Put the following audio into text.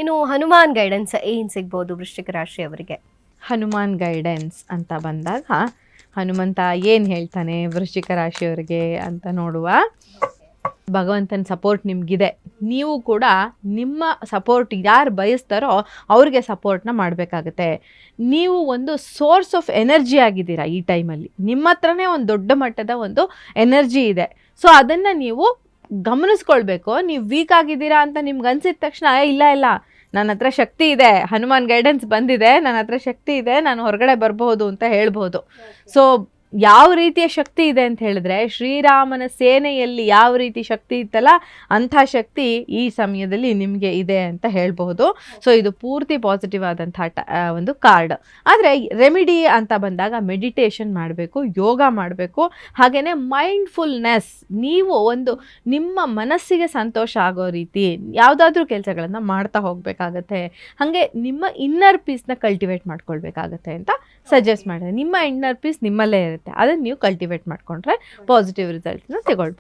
ಇನ್ನು ಹನುಮಾನ್ ಗೈಡೆನ್ಸ್ ಏನ್ ಸಿಗ್ಬೋದು ವೃಶ್ಚಿಕ ರಾಶಿಯವರಿಗೆ? ಹನುಮಾನ್ ಗೈಡೆನ್ಸ್ ಅಂತ ಬಂದಾಗ ಹನುಮಂತ ಏನು ಹೇಳ್ತಾನೆ ವೃಶ್ಚಿಕ ರಾಶಿಯವರಿಗೆ ಅಂತ ನೋಡುವ. ಭಗವಂತನ ಸಪೋರ್ಟ್ ನಿಮಗಿದೆ. ನೀವು ಕೂಡ ನಿಮ್ಮ ಸಪೋರ್ಟ್ ಯಾರು ಬಯಸ್ತಾರೋ ಅವ್ರಿಗೆ ಸಪೋರ್ಟ್ನ ಮಾಡಬೇಕಾಗತ್ತೆ. ನೀವು ಒಂದು ಸೋರ್ಸ್ ಆಫ್ ಎನರ್ಜಿ ಆಗಿದ್ದೀರಾ ಈ ಟೈಮಲ್ಲಿ. ನಿಮ್ಮ ಹತ್ರನೇ ಒಂದು ದೊಡ್ಡ ಮಟ್ಟದ ಒಂದು ಎನರ್ಜಿ ಇದೆ. ಸೊ ಅದನ್ನು ನೀವು ಗಮನಿಸ್ಕೊಳ್ಬೇಕು. ನೀವು ವೀಕ್ ಆಗಿದ್ದೀರಾ ಅಂತ ನಿಮ್ಗೆ ಅನ್ಸಿದ ತಕ್ಷಣ ಇಲ್ಲ ನನ್ನ ಹತ್ರ ಶಕ್ತಿ ಇದೆ, ಹನುಮಾನ್ ಗೈಡೆನ್ಸ್ ಬಂದಿದೆ, ನನ್ನ ಹತ್ರ ಶಕ್ತಿ ಇದೆ, ನಾನು ಹೊರಗಡೆ ಬರ್ಬೋದು ಅಂತ ಹೇಳ್ಬೋದು. ಸೊ ಯಾವ ರೀತಿಯ ಶಕ್ತಿ ಇದೆ ಅಂತ ಹೇಳಿದ್ರೆ, ಶ್ರೀರಾಮನ ಸೇನೆಯಲ್ಲಿ ಯಾವ ರೀತಿ ಶಕ್ತಿ ಇತ್ತಲ್ಲ ಅಂಥ ಶಕ್ತಿ ಈ ಸಮಯದಲ್ಲಿ ನಿಮಗೆ ಇದೆ ಅಂತ ಹೇಳ್ಬಹುದು. ಸೊ ಇದು ಪೂರ್ತಿ ಪಾಸಿಟಿವ್ ಆದಂಥ ಒಂದು ಕಾರ್ಡ್. ಆದರೆ ರೆಮಿಡಿ ಅಂತ ಬಂದಾಗ ಮೆಡಿಟೇಷನ್ ಮಾಡಬೇಕು, ಯೋಗ ಮಾಡಬೇಕು, ಹಾಗೆಯೇ ಮೈಂಡ್ಫುಲ್ನೆಸ್. ನೀವು ಒಂದು ನಿಮ್ಮ ಮನಸ್ಸಿಗೆ ಸಂತೋಷ ಆಗೋ ರೀತಿ ಯಾವುದಾದ್ರೂ ಕೆಲಸಗಳನ್ನು ಮಾಡ್ತಾ ಹೋಗಬೇಕಾಗತ್ತೆ. ಹಾಗೆ ನಿಮ್ಮ ಇನ್ನರ್ ಪೀಸ್ನ ಕಲ್ಟಿವೇಟ್ ಮಾಡ್ಕೊಳ್ಬೇಕಾಗತ್ತೆ ಅಂತ ಸಜೆಸ್ಟ್ ಮಾಡಿದೆ. ನಿಮ್ಮ ಇನ್ನರ್ ಪೀಸ್ ನಿಮ್ಮಲ್ಲೇ ಇರುತ್ತೆ, ಅದನ್ನು ನೀವು ಕಲ್ಟಿವೇಟ್ ಮಾಡಿಕೊಂಡ್ರೆ ಪಾಸಿಟಿವ್ ರಿಸಲ್ಟ್ನ ತಗೊಳ್ಬೋದು.